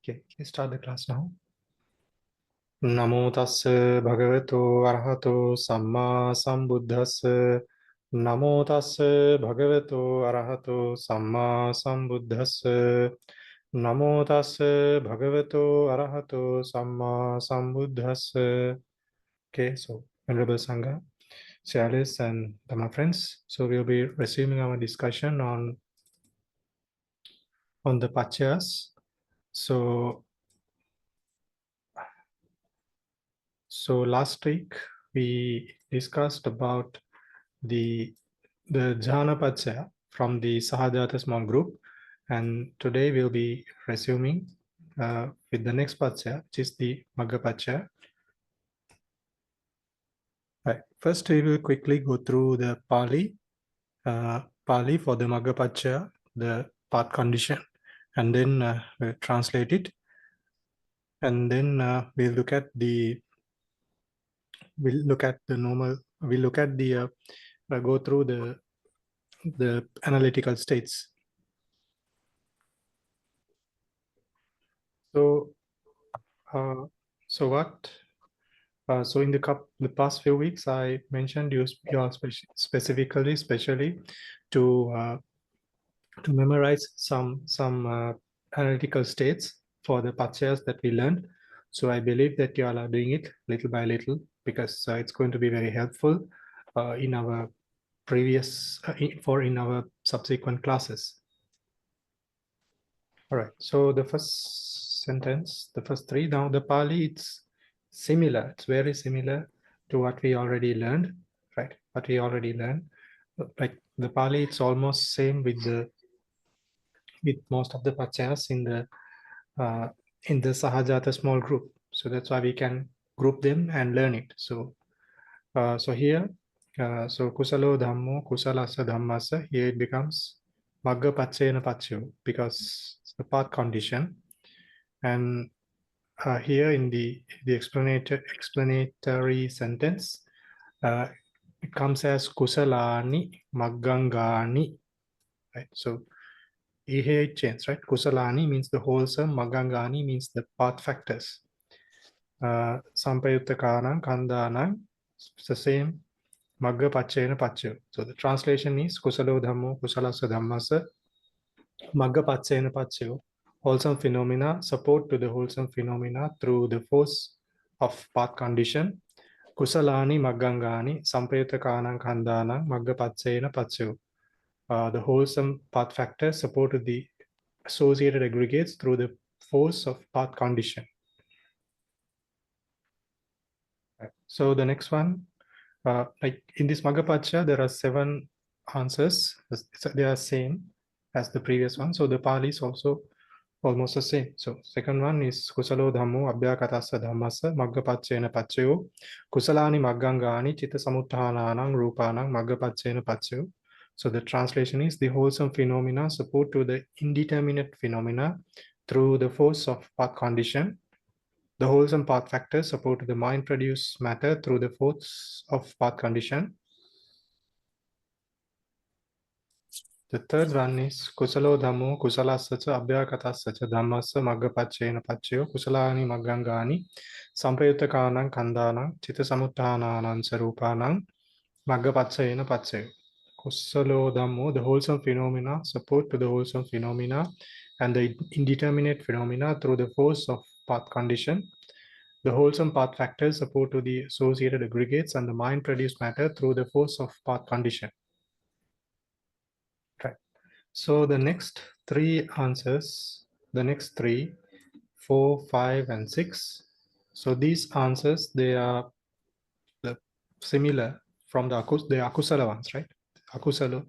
Okay, let's start the class now. Namo tassa bhagavato arahato samma sambuddhassa. Namo tassa bhagavato arahato samma sambuddhassa. Namo tassa bhagavato arahato samma sambuddhassa. Okay, so Venerable Sangha, Shalis and Dhamma friends. So we'll be resuming our discussion on the Paccayas. So last week we discussed about the jhana paccaya from the Sahajāta small group, and today we'll be resuming with the next paccaya, which is the Magga paccaya. Right. First, we will quickly go through the Pali for the Magga paccaya, the path condition, and then we'll translate it, and then we'll look at the go through the analytical states. So so in the past few weeks, I mentioned you all specially to memorize some analytical states for the paccayas that we learned. So I believe that you all are doing it little by little, because it's going to be very helpful in our in our subsequent classes. All right, so the first sentence, the first three, now the Pali, it's similar, it's very similar to what we already learned, right? What we already learned. Like the Pali, it's almost same with most of the paccayas in the Sahajāta small group. So that's why we can group them and learn it. So here, so kusalo dhammo, kusalasa dhammasa, here it becomes Magga paccayana paccayo, because it's the path condition. And here in the explanatory sentence, it comes as kusalani maggangani, right? So here it changes, right? Kusalani means the wholesome, maggangani means the path factors. Sampayuttakānaṁ khandānaṁ, it's the same, Magga paccayana paccayo. So the translation is kusalo dhammo kusalasa dhammasa Magga paccayana paccayo. Wholesome phenomena support to the wholesome phenomena through the force of path condition. Kusalani maggangani sampayuttakānaṁ khandānaṁ Magga paccayana paccayo. The wholesome path factors support to the associated aggregates through the force of path condition. Right. So the next one, like in this Magga paccaya, there are 7 answers. They are same as the previous one. So the Pali is also almost the same. So second one is kusalo dhammo abhyakatassa dhammasa Magga paccayana paccayo. Kusalani maggangani chitta samutthānānaṁ rūpānaṁ Magga paccayana paccayo. So the translation is the wholesome phenomena support to the indeterminate phenomena through the force of path condition. The wholesome path factors support the mind-produced matter through the force of path condition. The third one is kusalo dhammo kusalassaca abhyakatassaca dhammassa Magga paccayana paccayo kusalani maggangani sampayuttakānaṁ khandānaṁ chitta samutthānānaṁ sarūpānaṁ Magga paccayana paccayo. Kusalo dhammo, the wholesome phenomena support to the wholesome phenomena and the indeterminate phenomena through the force of path condition. The wholesome path factors support to the associated aggregates and the mind-produced matter through the force of path condition. Right. So the next 3 answers, the next 3, 4, 5, and 6. So these answers, they are similar from the akusala ones, right? Akusala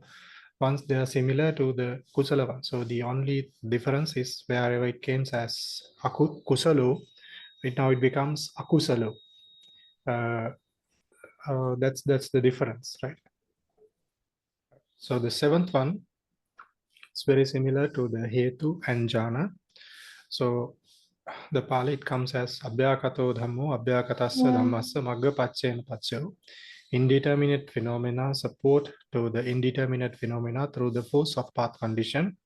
ones, they are similar to the kusala ones. So the only difference is wherever it comes as kusalo, now it becomes akusalo. That's the difference, right? So the 7th one is very similar to the hetu and jhana. So the Pali, it comes as abhyakato dhammo abhyakatassa dhammassa Magga paccayana paccayo. Indeterminate phenomena support to the indeterminate phenomena through the force of path condition.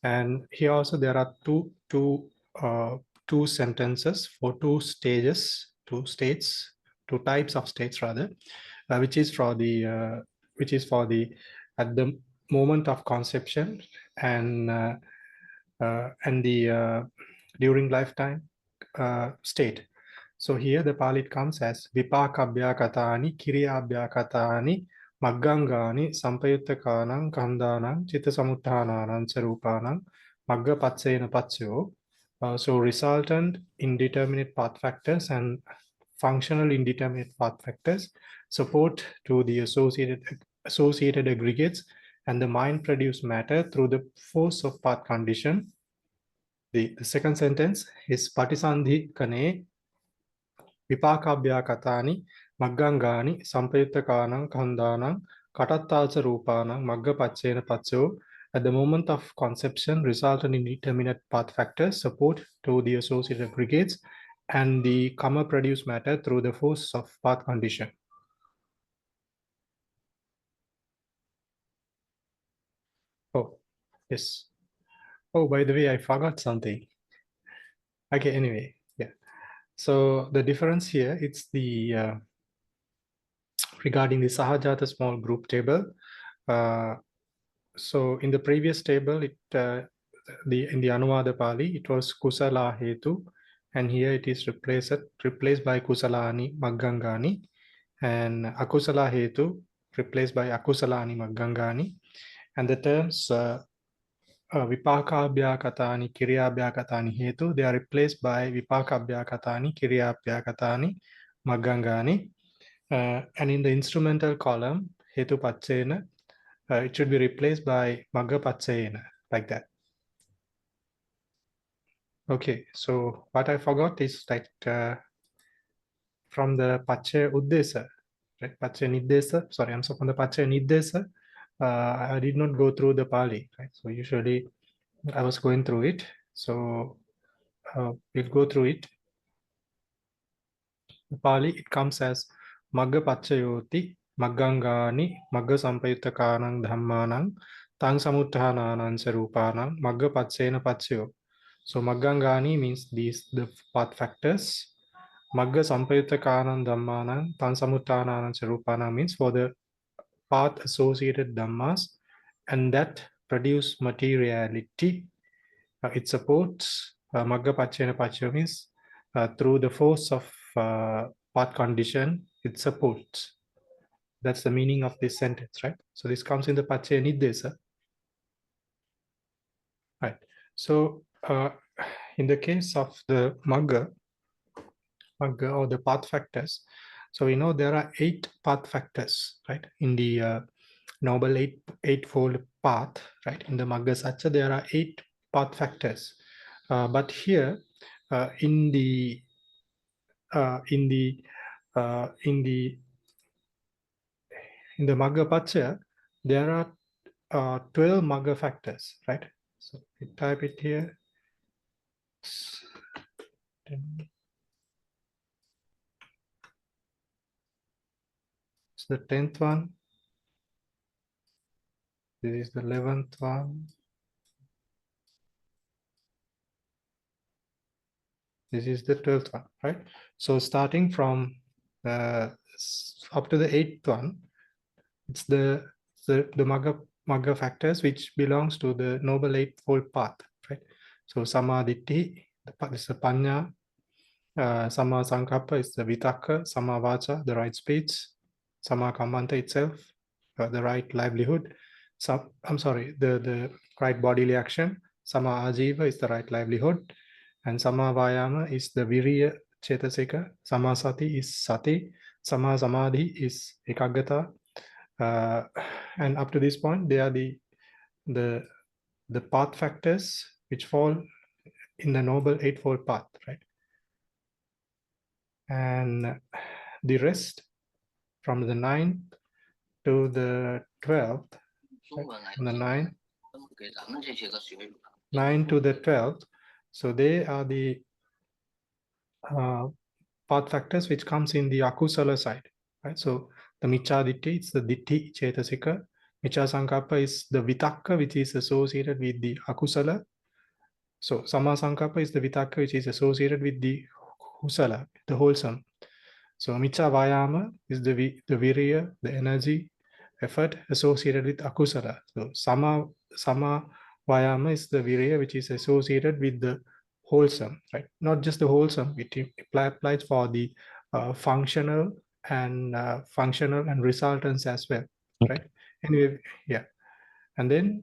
And here also there are two two sentences for two stages, two states, two types of states rather, which is for the at the moment of conception and the during lifetime state. So here the Pali comes as vipakabhyakatani, kiriyabhyakatani, maggangani, sampayuttakanang, kandhanang, chittasamutthānānaṁ sarūpānaṁ, magga paccayena paccyo. So resultant indeterminate path factors and functional indeterminate path factors support to the associated aggregates and the mind produced matter through the force of path condition. The second sentence is patisandhi kane vipakabhyakatani maggangani sampayuttakanang khandhanang katatthaca rūpānaṁ magga paccayena paccyo. At the moment of conception, resultant indeterminate path factors support to the associated aggregates and the karma produced matter through the force of path condition. Oh, yes. Oh, by the way, I forgot something. Okay, anyway, yeah. So the difference here, it's the regarding the Sahajāta small group table. So in the previous table, in the Anuvada Pali, it was Kusala Hetu, and here it is replaced by Kusalani Maggangani, and Akusala Hetu replaced by Akusalani Maggangani, and the terms Vipakabhyakatani, Kiriyabhyakatani Hetu, they are replaced by Vipakabhyakatani, Kiriyabhyakatani Maggangani, and in the instrumental column Hetu Paccayena, it should be replaced by Magga Paccayena, like that. Okay, so what I forgot is that from the paccayuddesa, right? Paccayaniddesa, sorry, I'm sorry, from the paccayaniddesa, I did not go through the Pali, right? So usually I was going through it. So we'll go through it. The Pali, it comes as Magga Paccayoti, Maggangani, Magga Sampayuttakanang Dhammanang, Tang Samutthānānaṁ sarūpānaṁ, Magga Paccayena paccyo. So Maggangani means the path factors. Magga Sampayuttakanang Dhammanang, Tang Samutthānānaṁ sarūpānaṁ means for the path associated Dhammas and that produce materiality. It supports Magga Paccayena paccyo means through the force of path condition, it supports. That's the meaning of this sentence, right? So this comes in the Paccaya-niddesa. Right. So in the case of the Magga or the path factors, so we know there are 8 path factors, right? In the Noble Eightfold Path, right? In the Magga Satcha, there are 8 path factors. But here in the Magga Paccaya, there are 12 Magga factors, right? So we type it here. It's the 10th one. This is the 11th one. This is the 12th one, right? So starting from up to the 8th one, it's the Magga factors which belongs to the Noble Eightfold Path, right? So Samadhi, is the Paññā, Samma Sankappa is the Vitakka, Samma Vaca, the right speech, Samma Kammanta itself, the right livelihood. I'm sorry, the right bodily action. Samma Ajiva is the right livelihood. And Samma Vayama is the Viriya Chetasika. Samma Sati is Sati. Samma Samadhi is Ekaggata. And up to this point, they are the path factors which fall in the Noble Eightfold Path, right? And the rest from the 9th to the 12th, right? From the 9 to the 12th, so they are the path factors which comes in the akusala side, right? So the Micca Ditti, it's the Ditti Chetasika. Micca Sankappa is the Vitakka which is associated with the akusala. So Samma Sankappa is the Vitakka which is associated with the Kusala, the wholesome. So Micca Vayama is the Virya, the energy, effort associated with Akusala. So Sama Vayama is the Virya which is associated with the wholesome, right? Not just the wholesome, it applies for the functional and resultants as well, right? Anyway, yeah. And then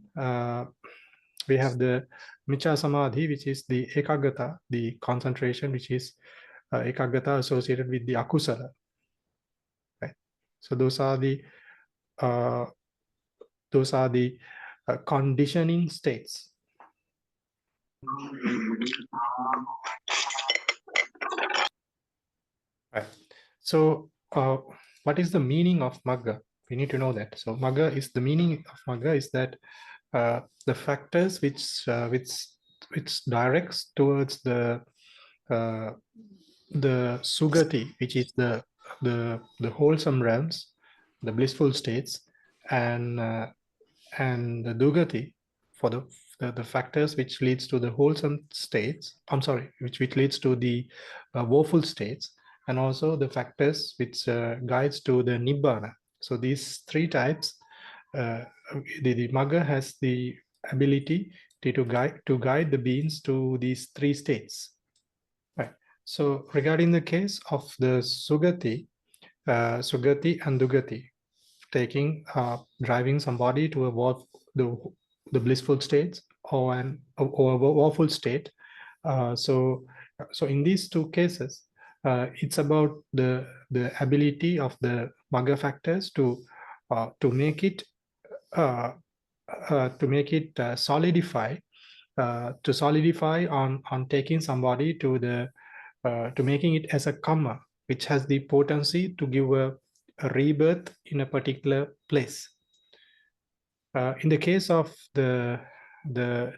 we have the Micha Samadhi, which is the Ekagata, the concentration, which is Ekagata associated with the Akusala, right? So those are the conditioning states. Right. So what is the meaning of Magga? We need to know that. So Magga is the meaning of Magga is that the factors which directs towards the sugati, which is the wholesome realms, the blissful states, and the dugati, for the factors which leads to the wholesome states. I'm sorry, which leads to the woeful states, and also the factors which guides to the nibbana. So these three types, the Magga has the ability to guide the beings to these three states. Right. So regarding the case of the sugati, sugati and dugati, driving somebody to the blissful states or a woeful state. So in these two cases, it's about the ability of the Magga factors to make it solidify on taking somebody to the to making it as a karma, which has the potency to give a rebirth in a particular place. In the case of the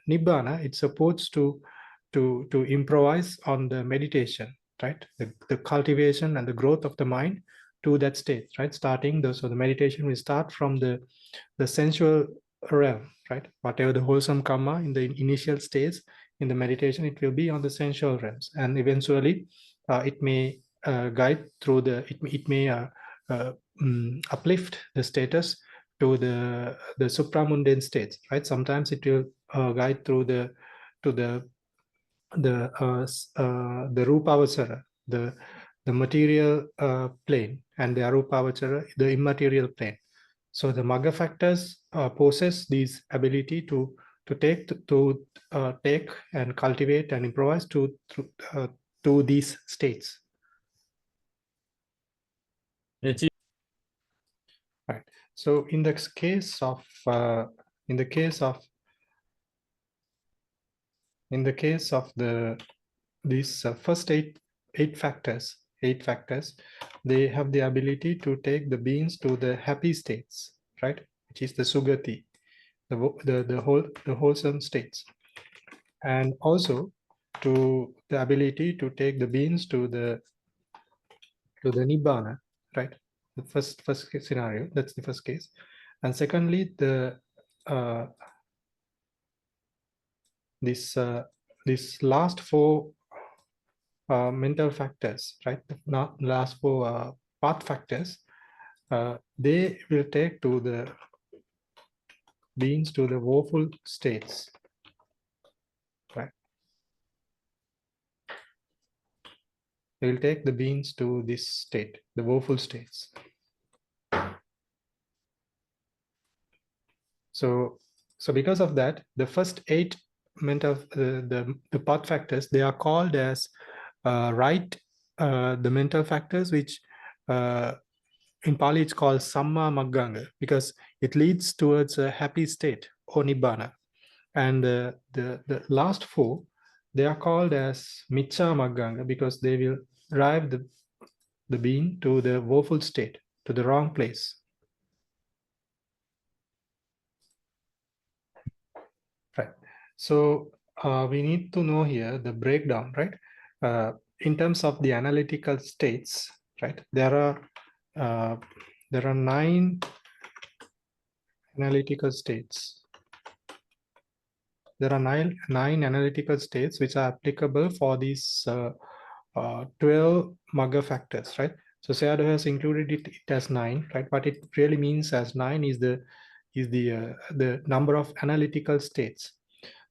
nibbana, it's supposed to improvise on the meditation, right? The cultivation and the growth of the mind to that state, right? So the meditation will start from the sensual realm, right? Whatever the wholesome karma in the initial stage in the meditation, it will be on the sensual realms, and eventually it may guide through the it may uplift the status to the supramundane states, right? Sometimes it will guide through the rupavachara, the material plane, and the arupavachara, the immaterial plane. So the Magga factors possess this ability to take and cultivate and improvise to these states. Right. So in the case of these first eight factors, they have the ability to take the beings to the happy states, right? Which is the sugati, the wholesome states, and also to the ability to take the beings to the nibbana, right? The first scenario, that's the first case. And secondly, this last four mental factors, right? Not last four path factors, they will take to the beings to the woeful states, right? They will take the beings to this state, the woeful states. So because of that, the first eight mental the path factors, they are called as the mental factors, which in Pali it's called Samma Magganga, because it leads towards a happy state or nibbana. And the last four, they are called as Micca Magganga, because they will drive the being to the woeful state, to the wrong place. Right. So we need to know here the breakdown, right? In terms of the analytical states, right? There are 9 analytical states. there are nine analytical states which are applicable for these 12 Magga factors, right? So Sayadaw has included it as 9, right? What it really means as 9 is the number of analytical states.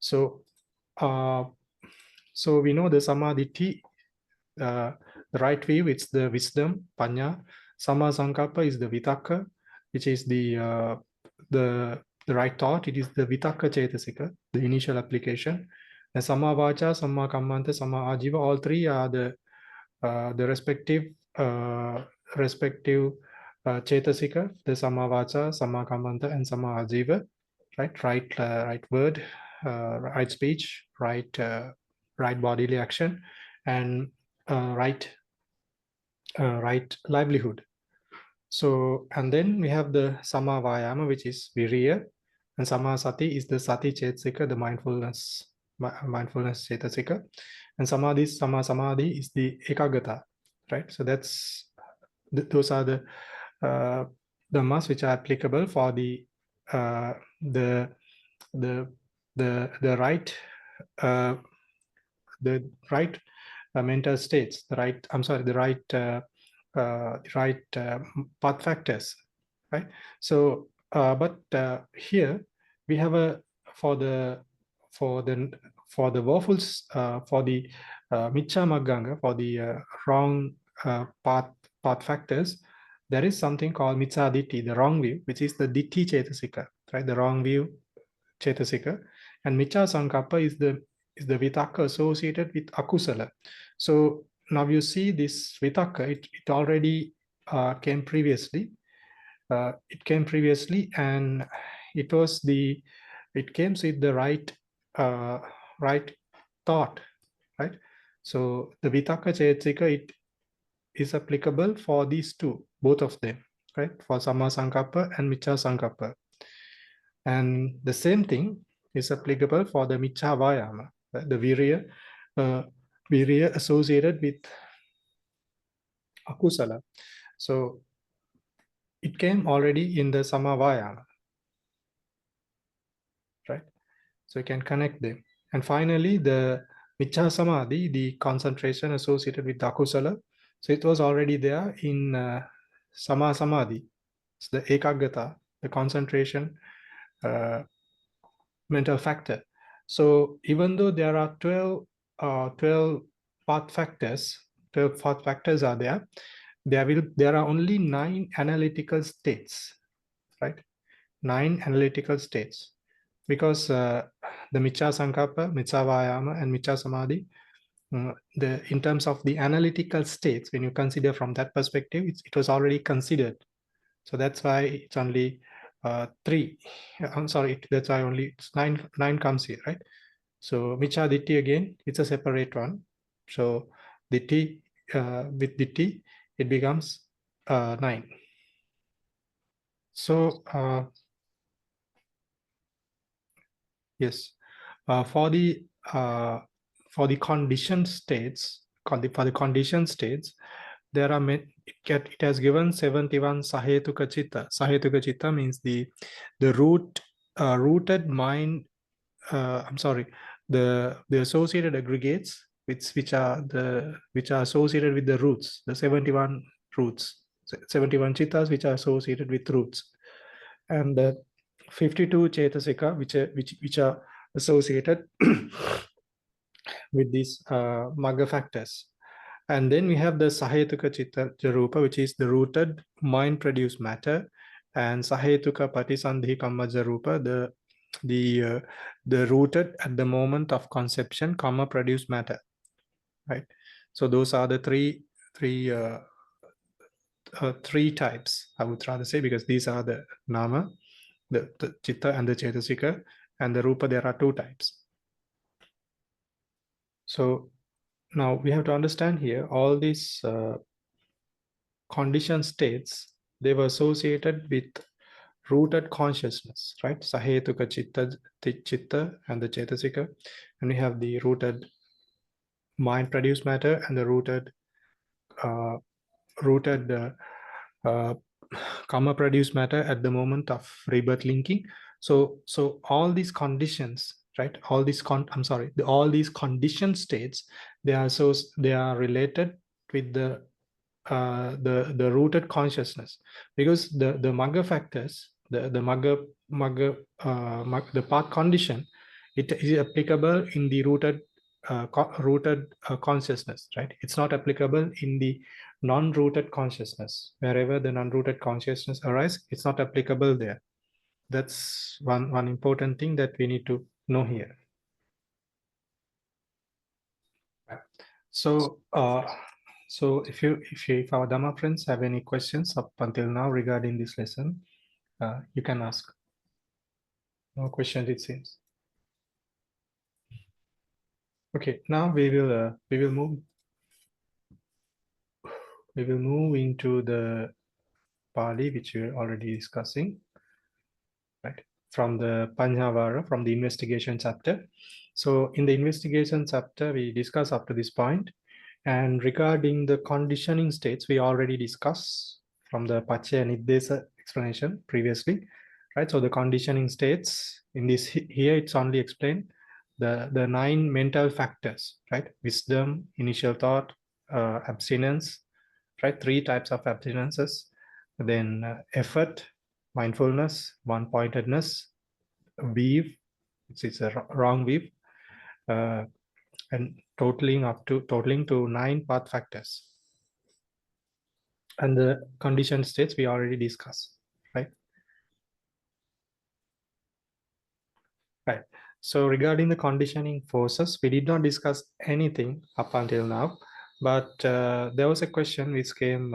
So so we know the samadhi, the right view, it's the wisdom, panya. Sama sankappa is the vitakka, which is the right thought. It is the vitakka cetasika, the initial application. And sama vacha, sama kammanta, sama ajiva, all three are the respective cetasika, the sama vacha, sama kammanta, and sama ajiva, right? Right word, right speech, right bodily action, and right livelihood. So, and then we have the sama vayama, which is viriya, and sama sati is the sati chetasika, the mindfulness chetasika, and sama samadhi is the ekagata, right? So that's those are the dhammas which are applicable for the right mental states, the right path factors, right? So but here we have a for the wofuls, for the miccha magganga, for the wrong path factors, there is something called miccha ditti, the wrong view, which is the ditti cetasika, right? The wrong view cetasika, and miccha sankappa is the vitakka associated with akusala. So now you see this vitakka, it already came previously. It came previously, and it came with the right thought, right? So the vitakka cetasika, it is applicable for these two, both of them, right? For sama sankappa and miccha sankappa. And the same thing is applicable for the miccha vayama, right? The virya associated with akusala. So it came already in the sama vayama, right? So you can connect them. And finally, the miccha samadhi, the concentration associated with akusala. So it was already there in sama samadhi. It's the ekagata, the concentration mental factor. So even though there are 12 path factors, 12 path factors are there, there are only 9 analytical states, right? 9 analytical states, because the miccha sankappa, miccha vayama, and miccha samadhi, in terms of the analytical states, when you consider from that perspective, it was already considered. So that's why it's only 3. I'm sorry, that's why only it's 9 comes here, right? So miccha ditti, again, it's a separate one. So ditti, with ditti, it becomes 9. So yes, for the conditioned states, there are it has given 71 Sahajāta citta. Sahajāta citta means the rooted mind. I'm sorry, the associated aggregates which are associated with the roots, the 71 roots, 71 chittas which are associated with roots, and the 52 chetasika which are associated with these Magga factors. And then we have the Sahajāta citta jarupa, which is the rooted mind produced matter, and Sahajāta patisandhi kamma jarupa, the rooted at the moment of conception karma produced matter, right? So those are the three types, I would rather say, because these are the nama, the chitta and the chetasika, and the rupa, there are 2 types. So now we have to understand here, all these conditioned states, they were associated with rooted consciousness, right? Sahajāta chitta and the chetasika, and we have the rooted mind produced matter and the rooted karma produced matter at the moment of rebirth linking. So all these conditions right? All these all these conditioned states, they are related with the rooted consciousness, because the Magga factors, the the path condition, it is applicable in the rooted consciousness, right? It's not applicable in the non-rooted consciousness. Wherever the non-rooted consciousness arises, it's not applicable there. That's one important thing that we need to know here. So so if our Dhamma friends have any questions up until now regarding this lesson, you can ask. No questions, it seems. Okay, now we will move into the Pali, which we're already discussing, right? From the Pañhāvara, from the investigation chapter. So in the investigation chapter, we discuss up to this point. And regarding the conditioning states, we already discussed from the Paccaya-niddesa explanation previously, right? So the conditioning states in this here, it's only explained the 9 mental factors, right? Wisdom, initial thought, abstinence, right? 3 types of abstinences, then effort, mindfulness, one-pointedness, weave, it's a wrong weave, and totaling to 9 path factors. And the conditioned states we already discussed, right? Right. So regarding the conditioning forces, we did not discuss anything up until now, but there was a question which came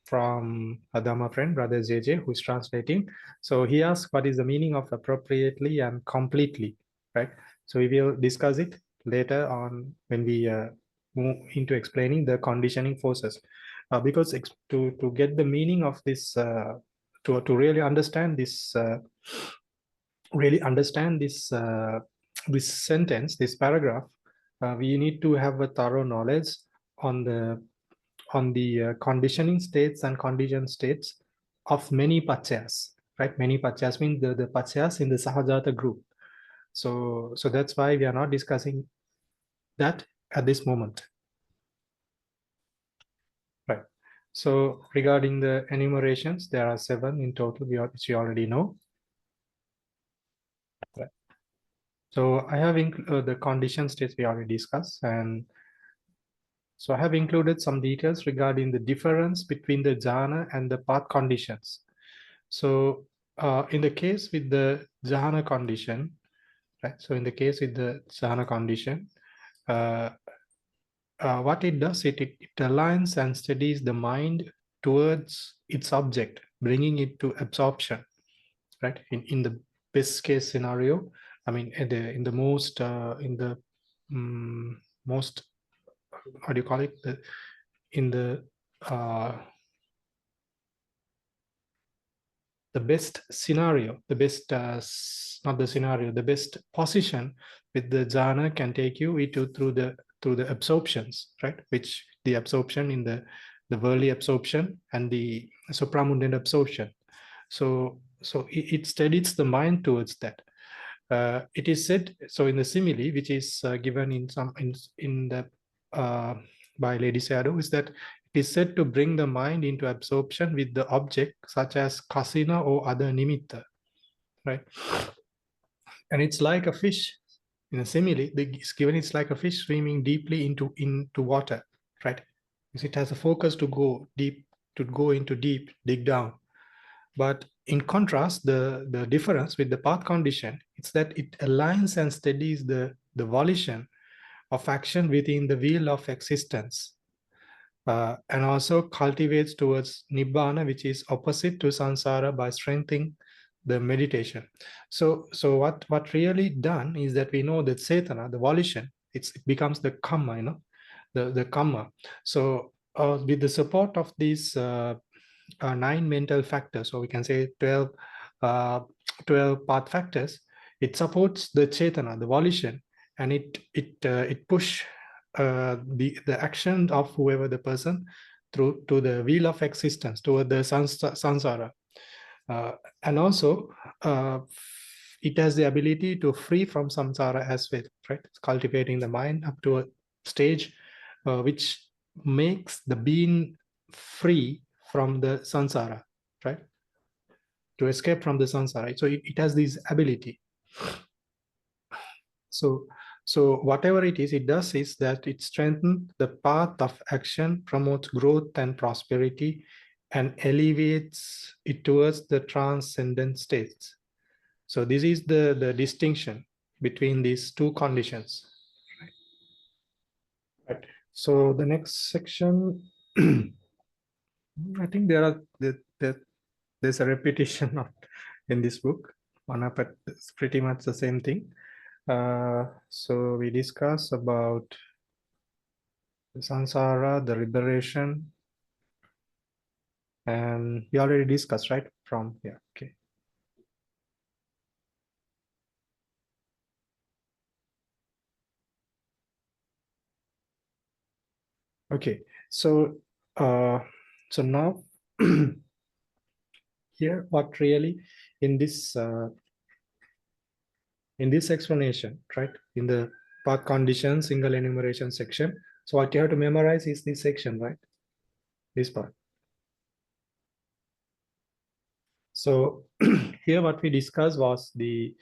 from a Dhamma friend, Brother JJ, who's translating. So he asked, what is the meaning of appropriately and completely, right? So we will discuss it later on when we move into explaining the conditioning forces. Because to get the meaning of this, to really understand this, this sentence, this paragraph, we need to have a thorough knowledge on the conditioning states and conditioned states of many paccayas, right? Many paccayas means the paccayas in the Sahajāta group. So that's why we are not discussing that at this moment. Right. So regarding the enumerations, there are 7 in total, which you already know. Right. So I have the condition states we already discussed, and so I have included some details regarding the difference between the jhana and the path conditions. So in the case with the jhana condition, right? So in the case with the jhana condition, what it does, it aligns and steadies the mind towards its object, bringing it to absorption, right? In the best case scenario, I mean, in the most, most, how do you call it? In the best scenario, the best, not the scenario, the best position with the jhana can take you through the absorptions, right? Which the absorption in the worldly absorption and the supramundane absorption. So it steadies the mind towards that. It is said, so in the simile, which is given in some in the by Lady Sayadaw, is that it is said to bring the mind into absorption with the object, such as kasina or other nimitta, right? And it's like a fish. In a simile, it's given it's like a fish swimming deeply into water, right? Because it has a focus to go deep, dig down. But in contrast, the difference with the path condition, it's that it aligns and steadies the volition of action within the wheel of existence, and also cultivates towards nibbana, which is opposite to samsara, by strengthening the meditation. So what really done is that we know that cetana, the volition, it becomes the kamma, you know, the kamma. So with the support of these 9 mental factors, so we can say 12 path factors, it supports the cetana, the volition, and it push the action of whoever the person through to the wheel of existence, toward the samsara. And also it has the ability to free from samsara as well, right? It's cultivating the mind up to a stage which makes the being free from the samsara, right? To escape from the samsara. So it has this ability. So whatever it is, it does is that it strengthens the path of action, promotes growth and prosperity, and elevates it towards the transcendent states. So this is the distinction between these two conditions. Right. So the next section, I think there's a repetition of, in this book. But it's pretty much the same thing. So we discuss about the samsara, the liberation, and we already discussed, right? From here, okay. Okay, so now here, what really in this explanation, right? In the path condition, single enumeration section. So what you have to memorize is this section, right? This part. So here what we discussed was the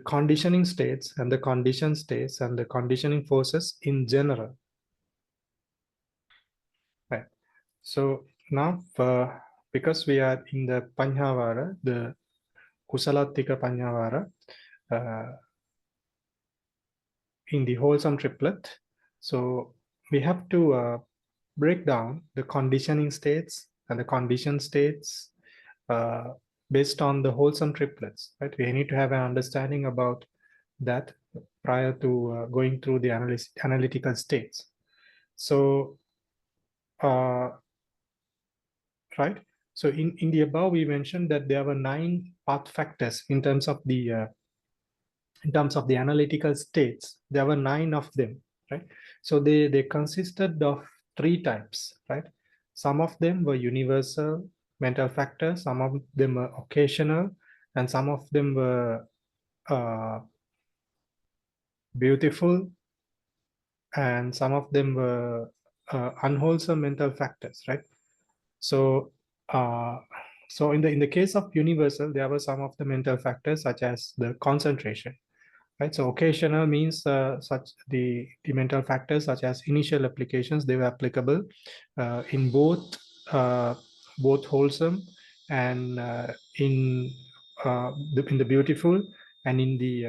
conditioning states and the condition states and the conditioning forces in general. Right. So now because we are in the Pañhāvara, the Kusalattika Pañhāvara, in the wholesome triplet, so we have to break down the conditioning states and the condition states based on the wholesome triplets, right? We need to have an understanding about that prior to going through the analytical states. So, right? So in the above, we mentioned that there were 9 path factors in terms of the analytical states. There were 9 of them, right? So they consisted of 3 types, right? Some of them were universal mental factors, some of them were occasional, and some of them were beautiful, and some of them were unwholesome mental factors, right? So so in the case of universal, there were some of the mental factors such as the concentration, right? So occasional means such the mental factors such as initial applications, they were applicable in both wholesome and in the beautiful, and in the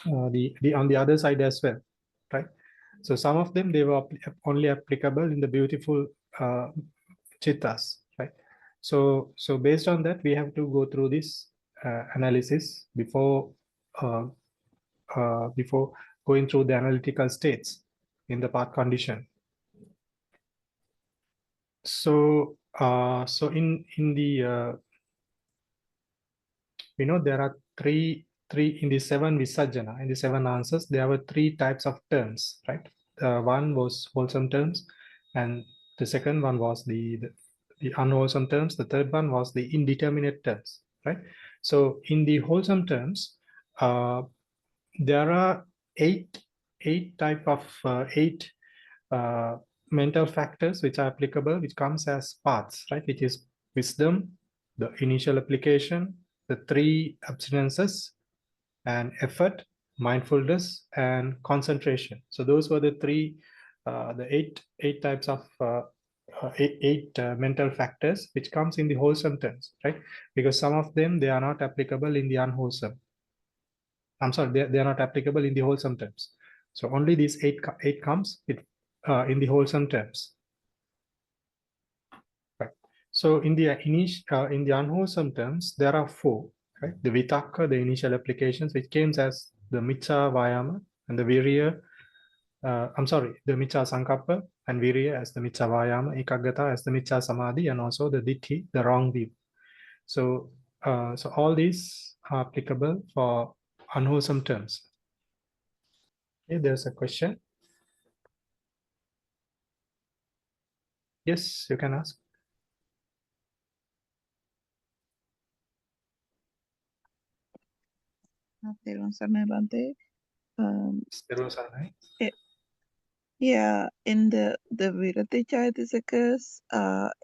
on the other side as well, right? So some of them, they were only applicable in the beautiful chittas, right? So based on that, we have to go through this analysis before going through the analytical states in the path condition. So so in the we know there are three in the 7 visajjana, in the 7 answers, there were 3 types of terms, right? One was wholesome terms, and the second one was the unwholesome terms. The third one was the indeterminate terms, right? So in the wholesome terms, there are 8 type of 8 mental factors which are applicable, which comes as paths, right? Which is wisdom, the initial application, the 3 abstinences, and effort, mindfulness, and concentration. So those were the 3, the 8 types of 8 mental factors which comes in the wholesome terms, right? Because some of them, they are not applicable in the unwholesome. I'm sorry, they are not applicable in the wholesome terms. So only these 8 comes in the wholesome terms. Right. So in the unwholesome terms, there are 4. Right? The vitakka, the initial applications, which came as the micca vayama, and the virya. I'm sorry, the micca sankappa and virya as the micca vayama, ekaggata as the micca samadhi, and also the ditthi, the wrong view. So so all these are applicable for unwholesome terms. Okay, there's a question. Yes, you can ask. Yeah, in the Virati Chaitasikas,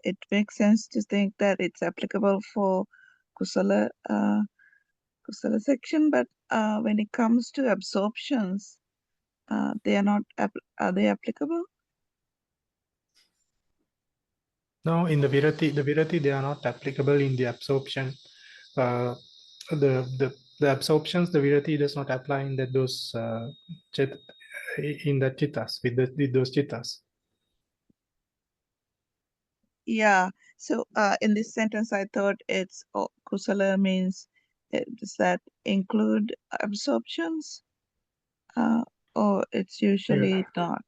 it makes sense to think that it's applicable for Kusala Kusala section, but when it comes to absorptions, they are not. Are they applicable? No, in the Virati, they are not applicable in the absorption. The absorptions, the Virati does not apply in those in the chittas with those chittas. Yeah. So in this sentence, I thought it's Kusala means does that include absorptions, or it's usually not.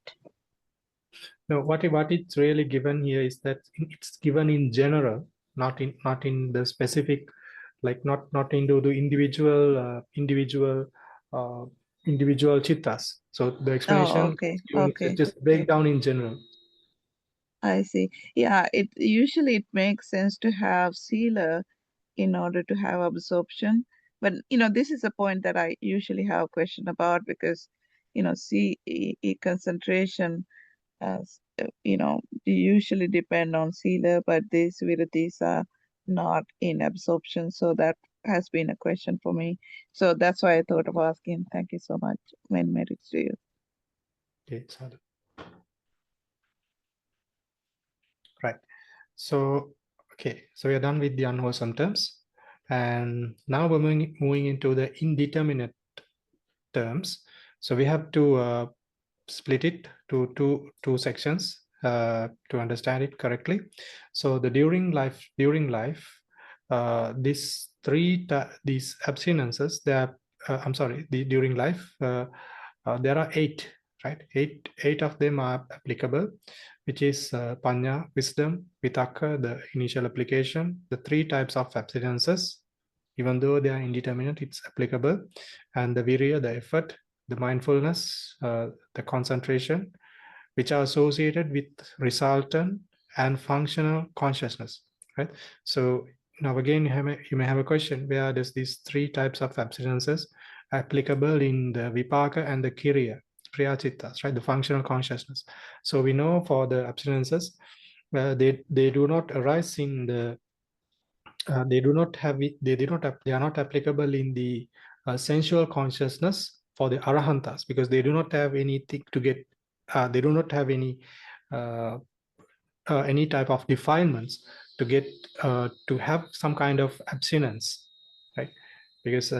No, what it's really given here is that it's given in general, not in the specific, like not into the individual chittas. So the explanation Oh, okay, is given just breakdown in general. I see. Yeah, it usually it makes sense to have sila in order to have absorption. But this is a point that I usually have a question about because concentration they usually depend on sila, but these viritis are not in absorption. So that has been a question for me. So that's why I thought of asking. Thank you so much. Many merits to you. Okay, Sadhu. Right. So, okay, so we are done with the unwholesome terms. And now we're moving into the indeterminate terms. So we have to split it to two sections to understand it correctly. So the during life, these these abstinences, they are, I'm sorry, the during life, there are 8, right? Eight of them are applicable, which is Pañhā, wisdom, Vitakka, the initial application, the 3 types of abstinences, even though they are indeterminate, it's applicable, and the Virya, the effort, the mindfulness, the concentration, which are associated with resultant and functional consciousness, right? So now again, you may have a question, where does these 3 types of abstinences applicable in the Vipaka and the Kiriya, triads, right? The functional consciousness. So we know for the abstinences, they do not arise in the they do not have it, they are not applicable in the sensual consciousness for the arahantas, because they do not have anything to get they do not have any type of defilements to get to have some kind of abstinence, right? Because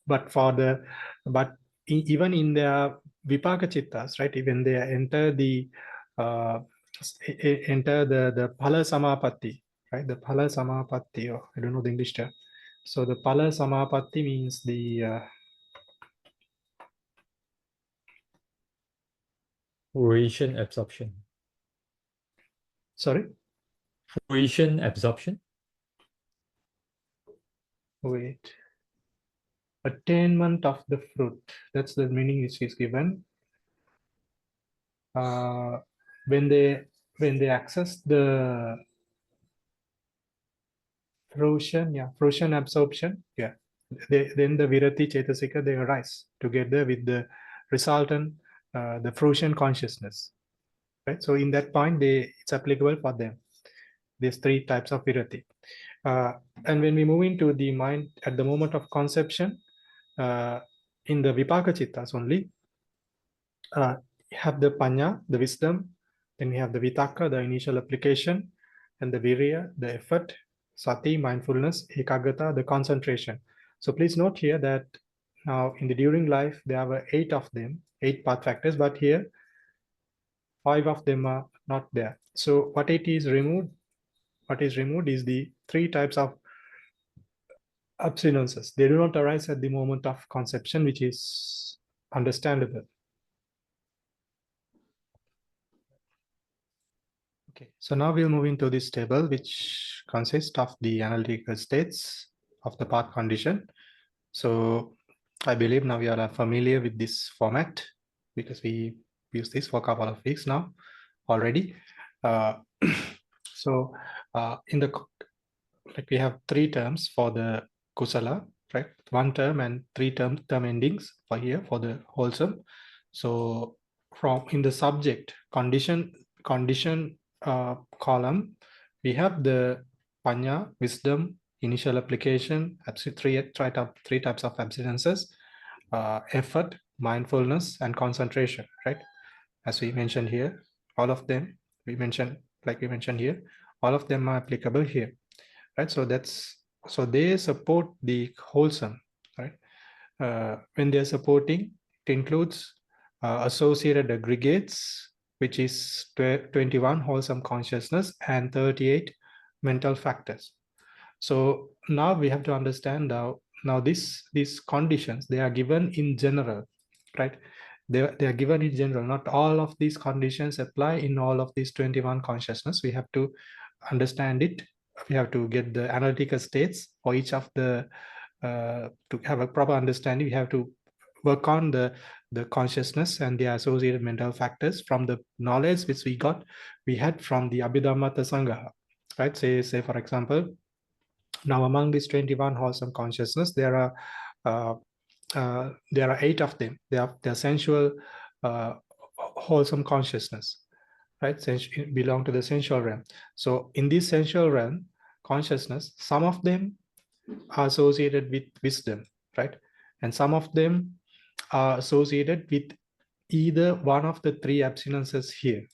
but for the even in their vipaka chittas, right, even they enter the uh, enter the phala samapatti, right? The phala samapatti, or I don't know the English term. So the phala samapatti means the fruition absorption. sorry, Fruition absorption. wait, attainment of the fruit. That's the meaning which is given. When they access the fruition absorption, then the virati chetasika, they arise together with the resultant the fruition consciousness, right? So in that point, it's applicable for them, these 3 types of virati. And when we move into the mind at the moment of conception, in the vipaka chittas only, have the paññā, the wisdom, then we have the vitakka, the initial application, and the virya, the effort, sati, mindfulness, ekaggata, the concentration. So please note here that now in the during life, there were 8 of them, 8 path factors, but here 5 of them are not there. So what is removed is the 3 types of abstinences. They do not arise at the moment of conception, which is understandable. Okay, so now we'll move into this table, which consists of the analytical states of the path condition. So I believe now we are familiar with this format because we use this for a couple of weeks now already. So in the like we have 3 terms for the kusala, right? 1 term and 3 term endings for here for the wholesome. So from in the subject condition column, we have the paññā, wisdom, initial application, three types of abstinences, effort, mindfulness, and concentration, right? As we mentioned here, all of them we mentioned here, all of them are applicable here, right? So they support the wholesome, right? When they're supporting, it includes associated aggregates, which is 21 wholesome consciousness and 38 mental factors. So now we have to understand now these conditions, they are given in general, right? They are given in general. Not all of these conditions apply in all of these 21 consciousness. We have to understand it. We have to get the analytical states for each of the to have a proper understanding. We have to work on the consciousness and the associated mental factors from the knowledge which we had from the Abhidhamma Sangaha, right? Say for example, now among these 21 wholesome consciousness, there are 8 of them. They are sensual wholesome consciousness, right? Belong to the sensual realm. So in this sensual realm consciousness, some of them are associated with wisdom, right? And some of them are associated with either one of the 3 abstinences here,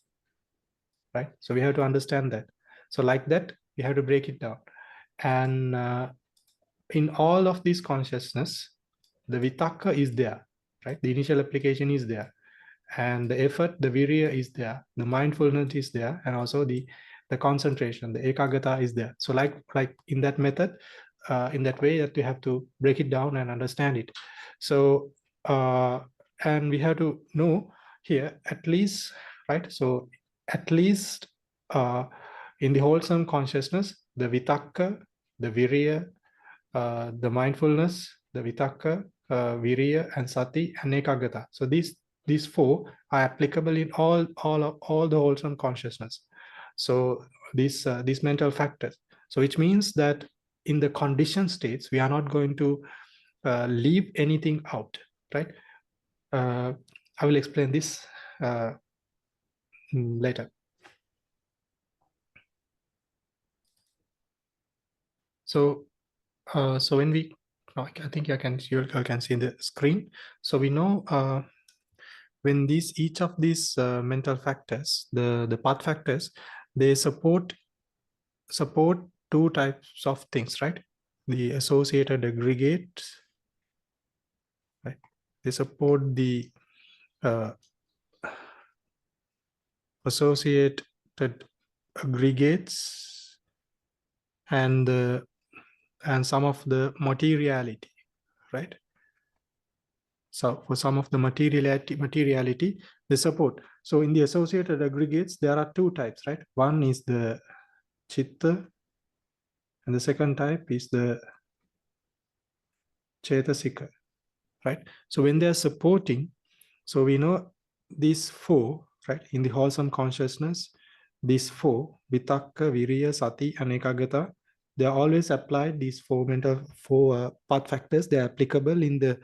right? So we have to understand that. So like that, we have to break it down. And in all of these consciousness, the vitakka is there, right? The initial application is there, and the effort, the virya is there, the mindfulness is there, and also the concentration, the ekaggata is there. So like in that method, in that way, that you have to break it down and understand it. So and we have to know here at least, right? So at least in the wholesome consciousness, the vitakka, the virya, the mindfulness, the vitakka, virya, and sati, and ekaggata. So these 4 are applicable in all the wholesome consciousness. So these mental factors. So which means that in the conditioned states, we are not going to leave anything out, right? I will explain this later. So so when we, I think you can see the screen. So we know when each of these mental factors, the path factors, they support 2 types of things, right? The associated aggregates, right? They support the associated aggregates and some of the materiality, right? So for some of the materiality, they support. So in the associated aggregates, there are 2 types, right? One is the chitta, and the second type is the cetasika, right? So when they are supporting, so we know these 4, right? In the wholesome consciousness, these 4, vitakka, virya, sati, and ekaggata, they are always applied. These 4 path factors, they are applicable in the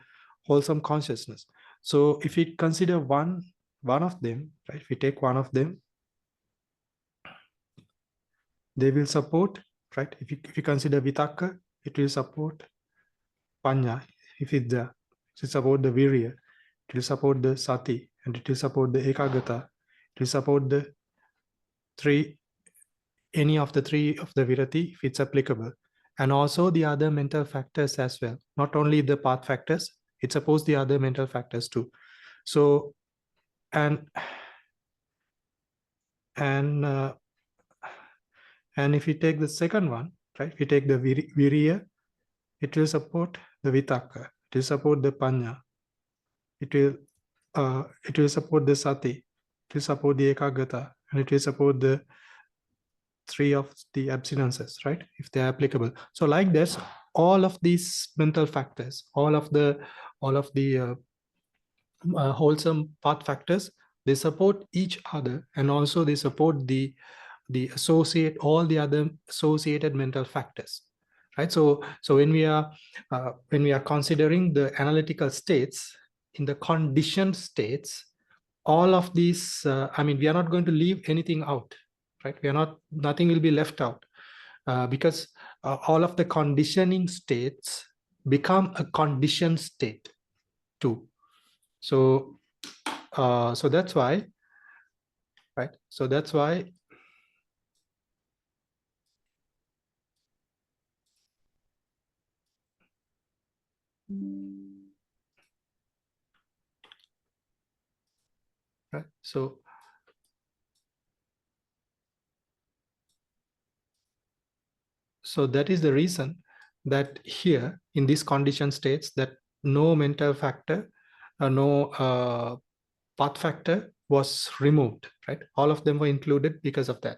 wholesome consciousness. So if we consider one of them, right? If we take one of them, they will support, right? If you consider vitakka, it will support paññā. If it's there, it will support the virya, it will support the sati, and it will support the ekaggata. It will support the 3, any of the 3 of the virati if it's applicable, and also the other mental factors as well. Not only the path factors, it supports the other mental factors too. So and if we take the second one, right? We take the virya, it will support the vitakka, it will support the paññā, it will support the sati, it will support the ekaggata, and it will support the 3 of the abstinences, right? If they are applicable. So like this, all of these mental factors, all of the wholesome path factors they support each other, and also they support the all the other associated mental factors, right? So when we are considering the analytical states, in the conditioned states, all of these, I mean, we are not going to leave anything out, right? Nothing will be left out, because all of the conditioning states become a conditioned state too. So so that's why, right? So that's why right? So that is the reason that here in these condition states, that no mental factor, no path factor was removed, right? All of them were included because of that.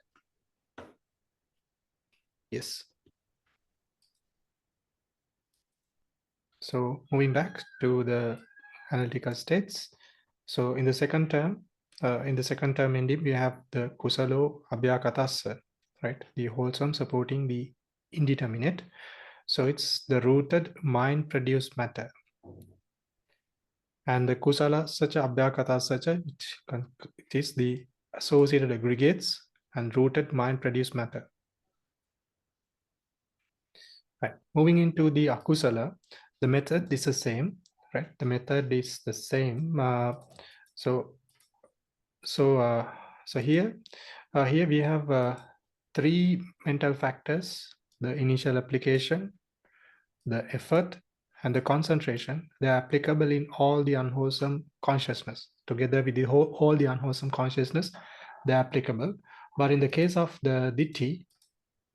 Yes. So moving back to the analytical states. So in the second term, indeed, we have the kusalo abhyakatassa, right? The wholesome supporting the indeterminate. So it's the rooted mind-produced matter. And the kusala sacha abhyakata sacha, it is the associated aggregates and rooted mind-produced matter. Right. Moving into the akusala, the method is the same, right? The method is the same. So here we have 3 mental factors: the initial application, the effort, and the concentration. They are applicable in all the unwholesome consciousness. Together with the all the unwholesome consciousness, they are applicable. But in the case of the ditti,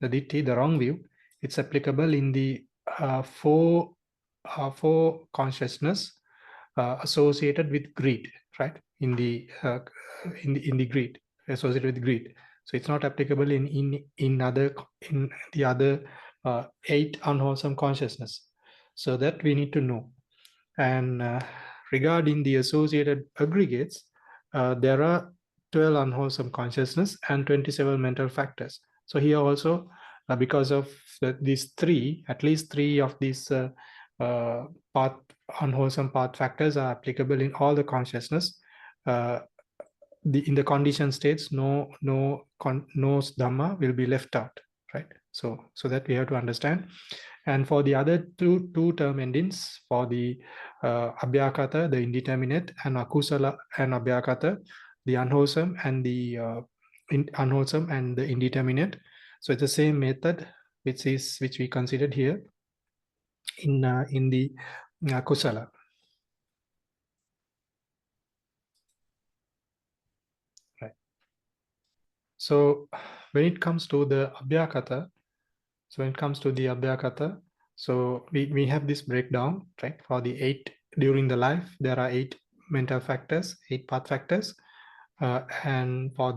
the wrong view, it's applicable in the four consciousness associated with greed, right? In the greed, associated with greed. So it's not applicable in the other 8 unwholesome consciousness. So that we need to know. And regarding the associated aggregates, there are 12 unwholesome consciousness and 27 mental factors. So here also, because of these 3, at least 3 of these unwholesome path factors are applicable in all the consciousness. In the condition states, no dhamma will be left out, right? So that we have to understand. And for the other two term endings, for the abhyakata, the indeterminate, and akusala and abhyakata, the unwholesome and the unwholesome and the indeterminate. So it's the same method which we considered here in the kusala. Right. So when it comes to the abhyakata, so we have this breakdown, right? For the 8 during the life, there are 8 mental factors, 8 path factors, and for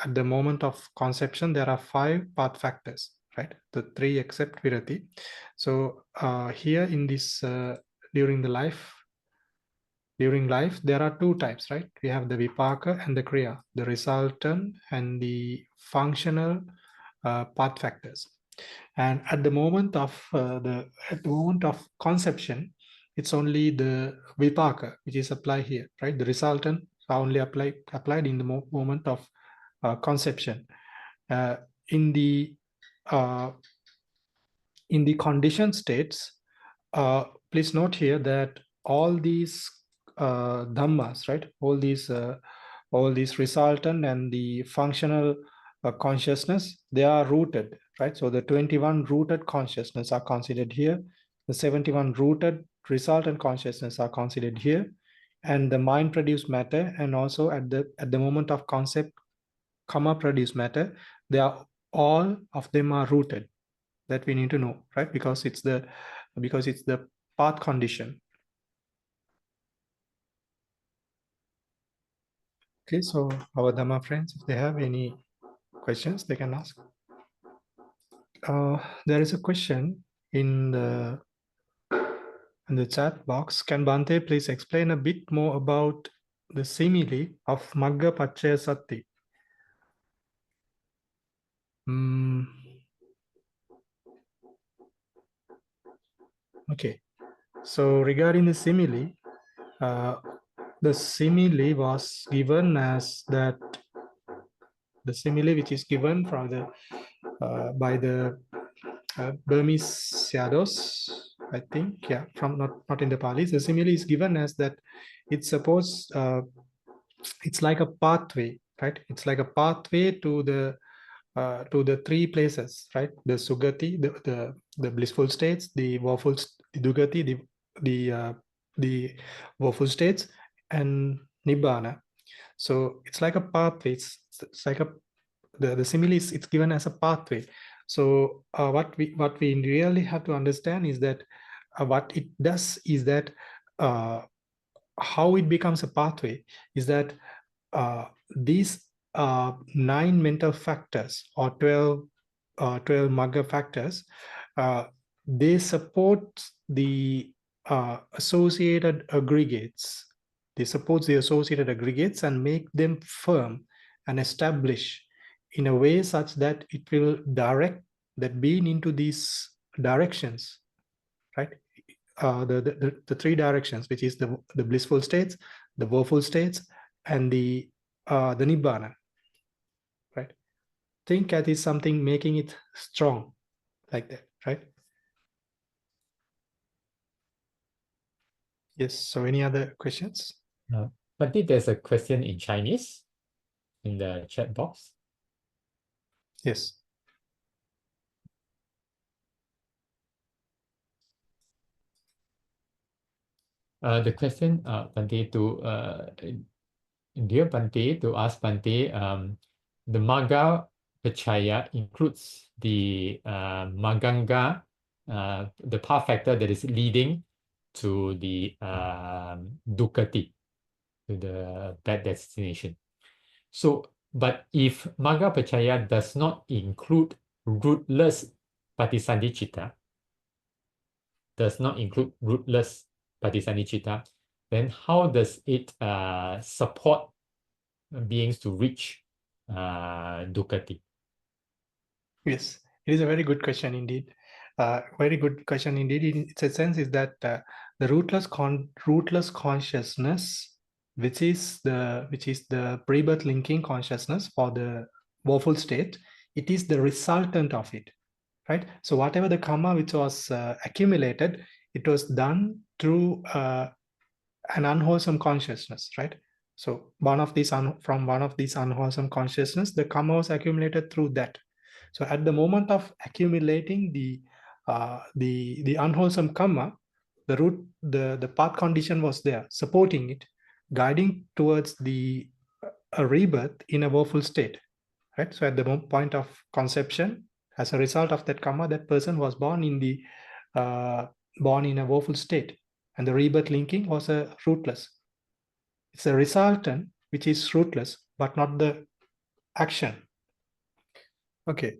at the moment of conception, there are 5 path factors, right? The 3 except virati. So here in this during life, there are 2 types, right? We have the vipaka and the kriya, the resultant and the functional path factors. And at the moment of conception, it's only the vipaka which is applied here, right? The resultant are only applied in the moment of conception. In the conditioned states, please note here that all these dhammas, right? All these resultant and the functional consciousness, they are rooted, right? So the 21 rooted consciousness are considered here. The 71 rooted resultant consciousness are considered here, and the mind produced matter, and also at the moment of concept, karma produced matter, they are all of them are rooted. That we need to know, right? Because it's the path condition. Okay, so our Dhamma friends, if they have any questions, they can ask. There is a question in the chat box. Can Bhante please explain a bit more about the simile of Magga Paccaya-sati. Okay, so regarding the simile was given as that the simile which is given from the by the Burmese shadows, I think, yeah, from not in the Pali. The simile is given as that it's supposed it's like a pathway, right? It's like a pathway to the three places, right? The Sugati, the blissful states, the woeful, the Dugati, the woeful states, and Nibbana. So it's like a pathway. It's like the simile is it's given as a pathway. So what we really have to understand is that what it does is that how it becomes a pathway is that these 9 mental factors or 12 Magga factors, they support the associated aggregates. They support the associated aggregates and make them firm and establish in a way such that it will direct that being into these directions, right? The 3 directions, which is the blissful states, the woeful states, and the Nibbana, right? Think that is something making it strong, like that, right? Yes, so any other questions? But there's a question in Chinese in the chat box. Yes. The question, Bante, dear Bante, to ask Bante, the Magga Paccaya includes the Maganga, the path factor that is leading to the Dukkati, to the bad destination. So, but if Magga Paccaya does not include rootless Patisandhicitta, then how does it support beings to reach Dukkati? Yes, it is a very good question indeed. Very good question indeed. In its sense is that the rootless consciousness, which is the pre-birth linking consciousness for the woeful state, it is the resultant of it, right? So whatever the karma which was accumulated, it was done through an unwholesome consciousness, right? So from one of these unwholesome consciousness, the karma was accumulated through that. So at the moment of accumulating the unwholesome karma, the path condition was there, supporting it, guiding towards the a rebirth in a woeful state, right? So at the point of conception, as a result of that karma, that person was born in a woeful state, and the rebirth linking was a rootless. It's a resultant which is rootless, but not the action. Okay.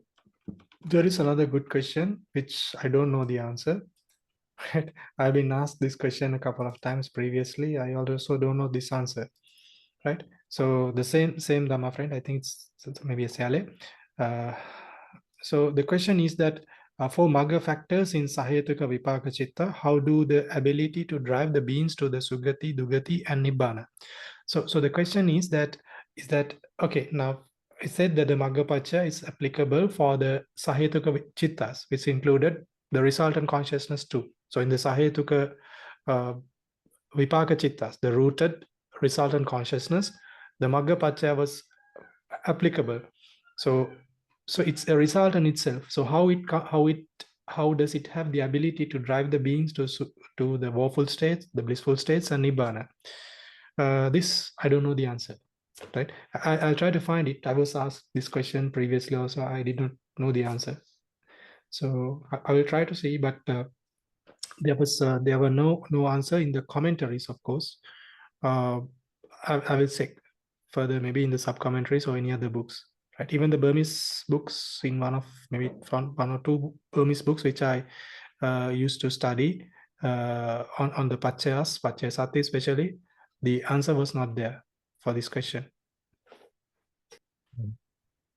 There is another good question, which I don't know the answer. I've been asked this question a couple of times previously. I also don't know this answer, right? So the same Dhamma friend, I think it's maybe a Sale. So the question is that for Magga factors in Sahajāta Vipaka Citta, how do the ability to drive the beings to the Sugati, Dugati, and Nibbana? So the question is that okay, now I said that the Magga Paccaya is applicable for the Sahajāta Cittas, which included the resultant consciousness too. So in the Sahajāta Vipaka Cittas, the rooted resultant consciousness, the Magga Paccaya was applicable. So it's a result in itself. So how does it have the ability to drive the beings to the woeful states, the blissful states, and Nibbana? This I don't know the answer, right? I'll try to find it. I was asked this question previously also. I did not know the answer, so I will try to see. But there were no answer in the commentaries, of course. I will check further, maybe in the sub commentaries or any other books, right? Even the Burmese books, in one or two Burmese books which I used to study on the Paccayas, Paccaya-sati especially, the answer was not there for this question.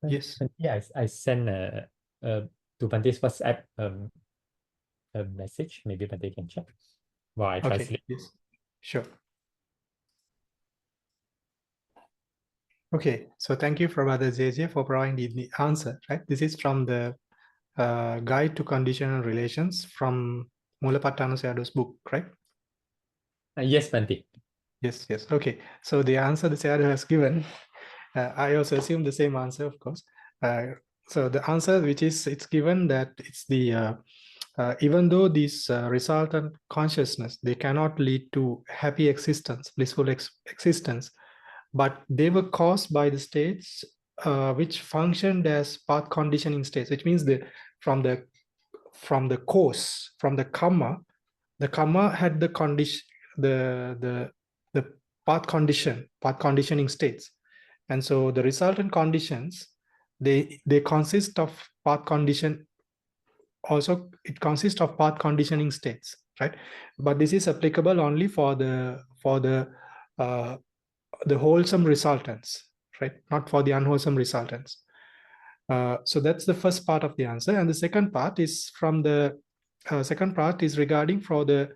Yes. Yeah, I sent to Bante's WhatsApp a message. Maybe Bante can check while I Okay. translate. Yes. Sure. Okay. So thank you, Brother JJ, for providing the answer. Right. This is from the Guide to Conditional Relations from Paṭṭhāna Sayadaw's book, right? Yes, Bante. Yes. Yes. Okay. So the answer the Sayadaw has given, I also assume the same answer, of course. So the answer which is it's given that it's the even though these resultant consciousness, they cannot lead to happy existence, blissful existence, but they were caused by the states which functioned as path conditioning states, which means from the course, from the karma had the condition, the path conditioning states, and so the resultant conditions, they consist of path condition. Also, it consists of path conditioning states, right? But this is applicable only for the wholesome resultants, right? Not for the unwholesome resultants. So that's the first part of the answer, and the second part is from the second part is regarding for the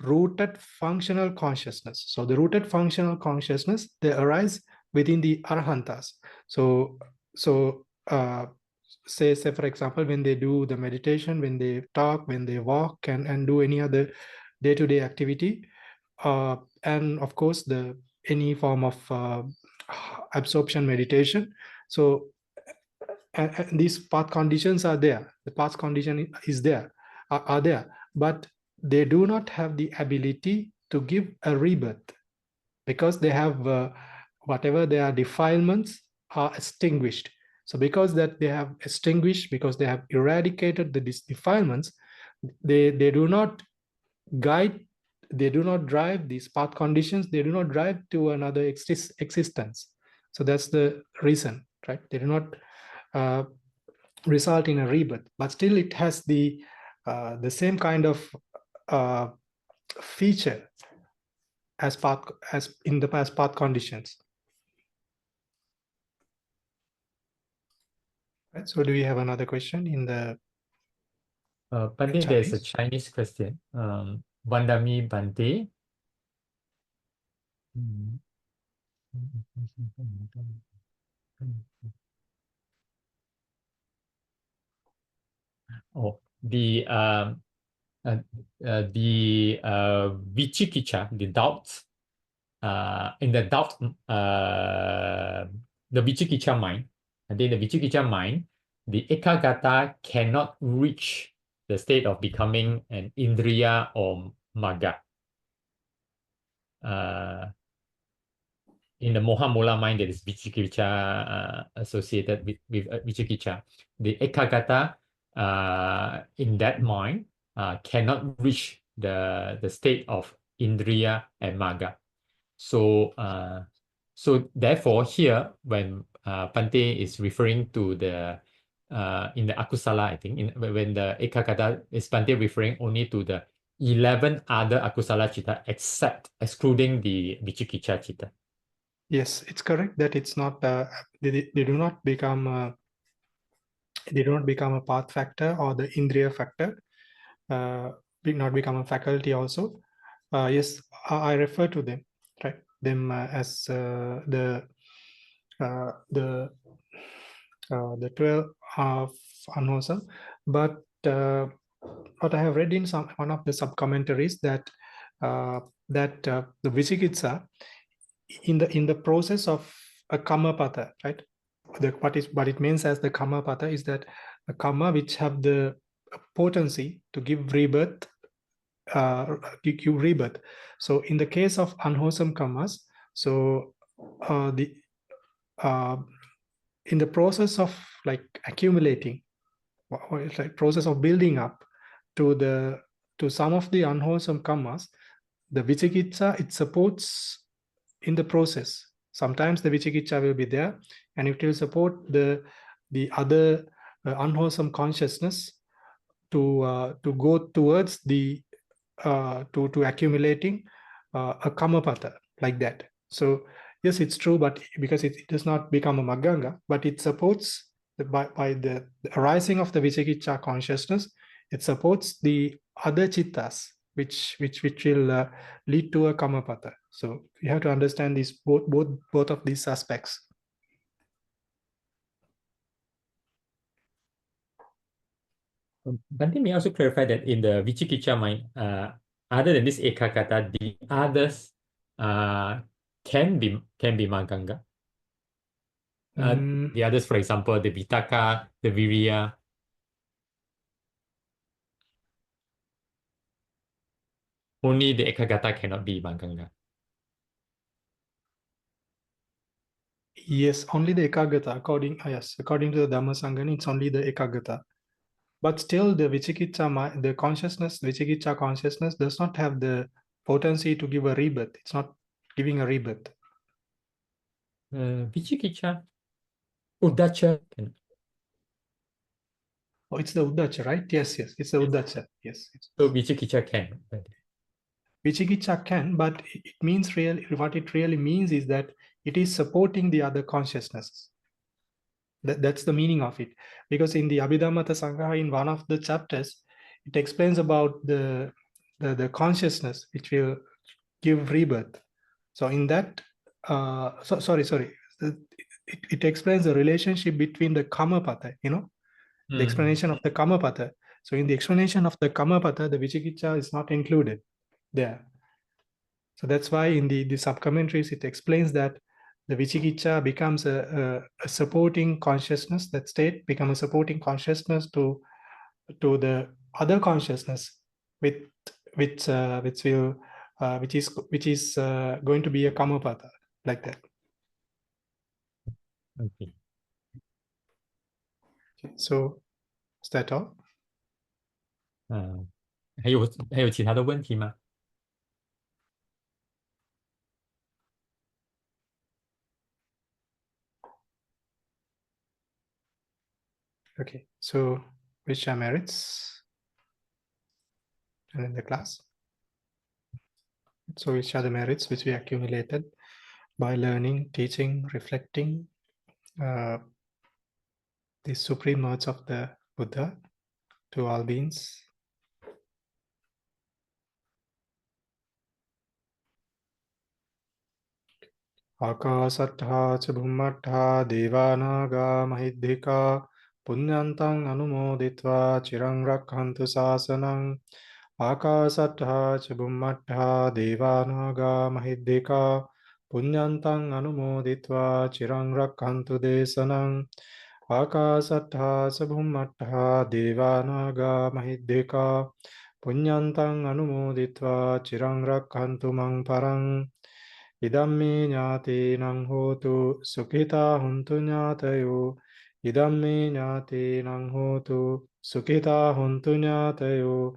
rooted functional consciousness. So the rooted functional consciousness, they arise within the arhantas. So say for example, when they do the meditation, when they talk, when they walk, and do any other day-to-day activity, and of course any form of absorption meditation. So and these path conditions are there. The path condition is there, are there, but they do not have the ability to give a rebirth, because they have whatever their defilements are extinguished. So because that they have extinguished, because they have eradicated these defilements, they do not guide, they do not drive these path conditions, they do not drive to another existence. So that's the reason, right? They do not result in a rebirth, but still it has the same kind of feature as in the past path conditions. Right. So do we have another question in the Bante, there's a Chinese question. Vandami Bante. Oh, the vichikicha, the doubts, in the doubt, the vichikicha mind, and then the vichikicha mind, the ekagata cannot reach the state of becoming an indriya or magga. In the moha mula mind, there is vichikicha associated with vichikicha. The ekagata in that mind cannot reach the state of indriya and magga. So so therefore here, when Bante is referring to the in the akusala, I think when the ekagata, is Bante referring only to the 11 other akusala chitta excluding the vichikicha chitta? Yes, it's correct that it's not they do not become a path factor or the indriya factor, not become a faculty also. Yes, I refer to them, right? Them as the 12 of unwholesome, but what I have read in one of the sub commentaries that the vicikitsa in the process of a karma patha, right? What it means as the karma patha is that a karma which have the potency to give rebirth, So in the case of unwholesome karmas, so in the process of like accumulating, or it's like process of building up to some of the unwholesome karmas, the vicikitsa, it supports in the process. Sometimes the vicikitsa will be there, and it will support the other unwholesome consciousness to go towards the to accumulating a karma patha. like that. So yes, it's true, but because it does not become a Maganga, but it supports by the arising of the Vicikicca consciousness, it supports the other chittas, which will lead to a Kamapata. So you have to understand these both of these aspects. Bhante may also clarify that in the Vicikicca mind, other than this Ekagata, the others can be Maganga. The others, for example, the Vitaka, the Viriya. Only the Ekagata cannot be Maganga. Yes, only the Ekagata, according to the Dhammasan, it's only the Ekagata. But still the Vicikicca, the consciousness, Vicikicca consciousness does not have the potency to give a rebirth. It's not giving a rebirth. Vicikicca, Uddacha. Oh, it's the Uddacha, right? Yes, it's the Uddacha. Yes. So Vicikicca can. Vicikicca can, but it means what it really means is that it is supporting the other consciousnesses. That's the meaning of it. Because in the Abhidhamma Sangraha, in one of the chapters, it explains about the consciousness which will give rebirth. So in that, it explains the relationship between the Kamapata, the explanation of the Kamapata. So in the explanation of the Kamapata, the Vicikicca is not included there. So that's why in the sub-commentaries, it explains that the Vicikicca becomes a supporting consciousness, that state becomes a supporting consciousness to the other consciousness which is going to be a Kamapata, like that. Okay. So is that all? 还有其他的问题吗？ Okay, so which are merits in the class? So which are the merits which we accumulated by learning, teaching, reflecting the supreme words of the Buddha to all beings? Akasattha ca bhummattha devanaga mahiddhika punyantang anumoditva chirang rakhantu sasanang. Akasattha ca bhummattha devanaga mahiddhika punyantang anumoditva chirang rakhantu desanang. Akasattha ca bhummattha devanaga mahiddhika punyantang anumoditva chirang rakhantu mang parang. Idammi ñātīnaṁ hotu sukhita hontu ñātayo. Idammi ñātīnaṁ hotu sukhita hontu ñātayo.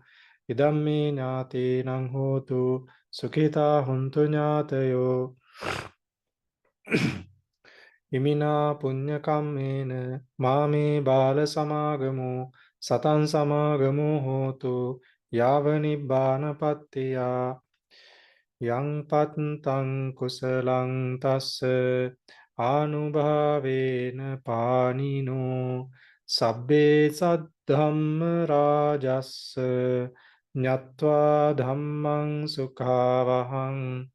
Idammi ñātīnaṁ hotu sukhita hontu ñātayo. Imina punya kammena māmi bāla samāgamo sataṁ samāgamo hotu yāva nibbāna pattiyā. Yang pattang kusalang tassa anubhavena panino sabbe saddhamma rajassa nyatva dhammang sukhavahang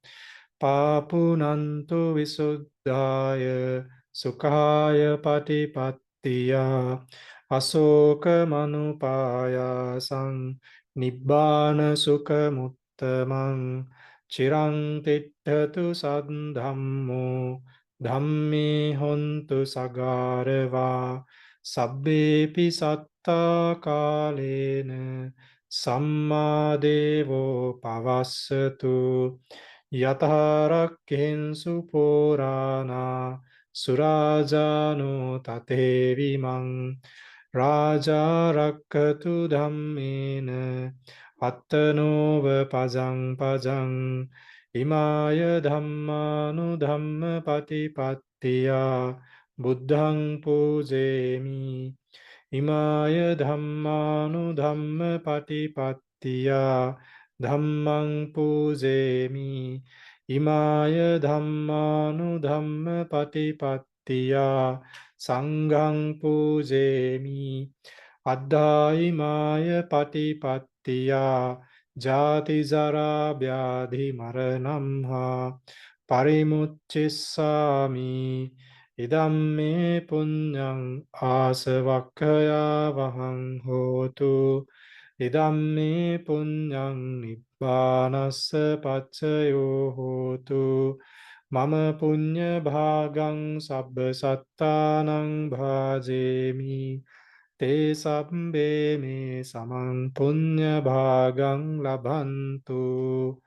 papunantu visuddhaya sukhaya patipattiya asoka manupayasang nibbana sukhamuttamang Chirang tittatu saddhammo dhammi hontu sagarava sabbepi satta kalena sammadevo pavassatu yatarakhensu purana surajano tatevimang raja rakkatu dhammena Attanova pajang pajang imaya dhammanu dhamma patipattiya buddhang pujemi imaya dhammanu dhamma patipattiya dhammang pujemi Imaya Dhammanudhamma Patipattiya Sanghang Pujemi Addha Imaya Patipattiya Jati Jara Vyadhi Maranamha Parimuccissami Idam me punyang asavakkaya vahang hotu Idam me punyang nibbānassa paccayo hotu Mama punya bhagang sabba sattanang bhajemi Te sabbe me samang punya bhagang labhantu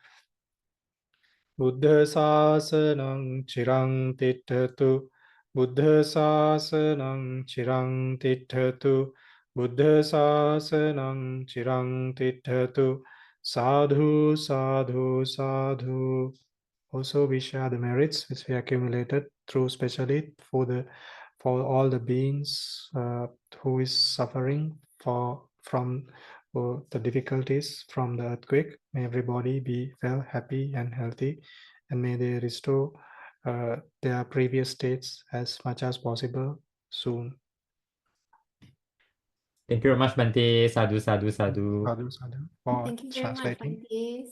Buddha sāsanang chirang tithatu Buddha sāsanang chirang tithatu Buddha sāsanang chirang tithatu Sadhu, sadhu, sadhu. Also, we share the merits which we accumulated through specially for all the beings who is suffering from the difficulties from the earthquake. May everybody be well, happy, and healthy, and may they restore their previous states as much as possible soon. Thank you very much, Bante. Sadhu, sadhu, sadhu. Sadhu, sadhu for Thank you very much, translating. Bante.